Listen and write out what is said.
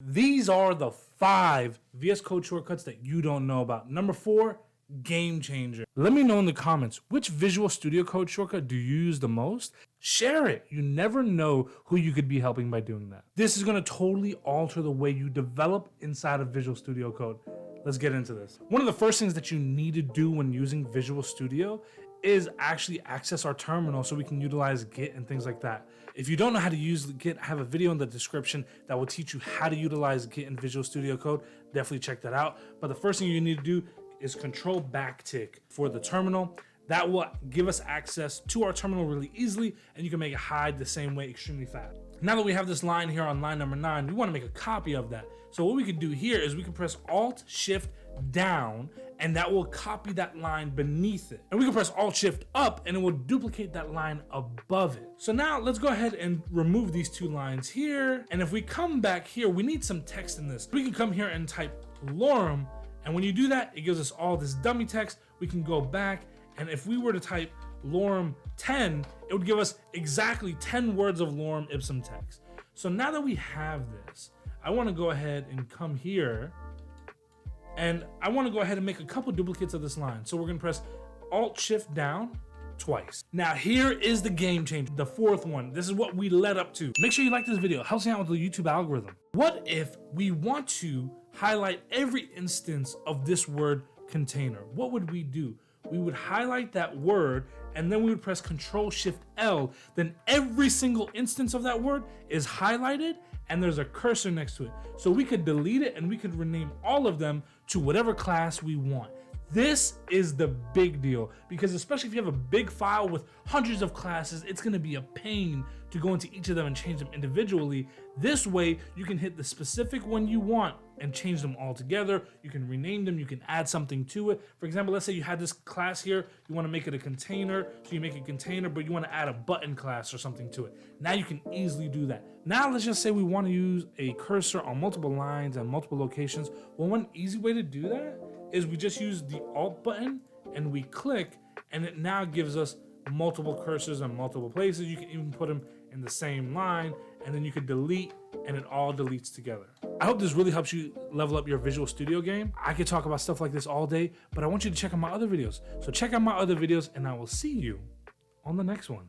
These are the 5 VS Code shortcuts that you don't know about. Number 4, game changer. Let me know in the comments, which Visual Studio Code shortcut do you use the most? Share it. You never know who you could be helping by doing that. This is going to totally alter the way you develop inside of Visual Studio Code. Let's get into this. One of the first things that you need to do when using Visual Studio is actually access our terminal so we can utilize Git and things like that. If you don't know how to use Git, I have a video in the description that will teach you how to utilize Git in Visual Studio Code. Definitely check that out. But the first thing you need to do is control backtick for the terminal. That will give us access to our terminal really easily, and you can make it hide the same way extremely fast. Now that we have this line here on line number 9, we want to make a copy of that. So what we can do here is we can press Alt-Shift down, and that will copy that line beneath it. And we can press Alt-Shift up, and it will duplicate that line above it. So now let's go ahead and remove these 2 lines here. And if we come back here, we need some text in this. We can come here and type lorem, and when you do that, it gives us all this dummy text. We can go back, and if we were to type lorem 10, it would give us exactly 10 words of lorem ipsum text. So now that we have this, I want to go ahead and come here, and I want to go ahead and make a couple duplicates of this line. So we're going to press Alt-Shift down twice. Now here is the game changer, the 4th one. This is what we led up to. Make sure you like this video. It helps me out with the YouTube algorithm. What if we want to highlight every instance of this word container? What would we do? We would highlight that word, and then we would press Control-Shift-L. Then every single instance of that word is highlighted, and there's a cursor next to it. So we could delete it, and we could rename all of them to whatever class we want. This is the big deal, because especially if you have a big file with hundreds of classes, it's going to be a pain to go into each of them and change them individually. This way, you can hit the specific one you want and change them all together. You can rename them, you can add something to it. For example, let's say you had this class here, you want to make it a container, so you make a container, but you want to add a button class or something to it. Now you can easily do that. Now let's just say we want to use a cursor on multiple lines and multiple locations. Well, one easy way to do that is we just use the Alt button and we click, and it now gives us multiple cursors in multiple places. You can even put them in the same line, and then you can delete, and it all deletes together. I hope this really helps you level up your Visual Studio game. I could talk about stuff like this all day, but I want you to check out my other videos. So check out my other videos, and I will see you on the next one.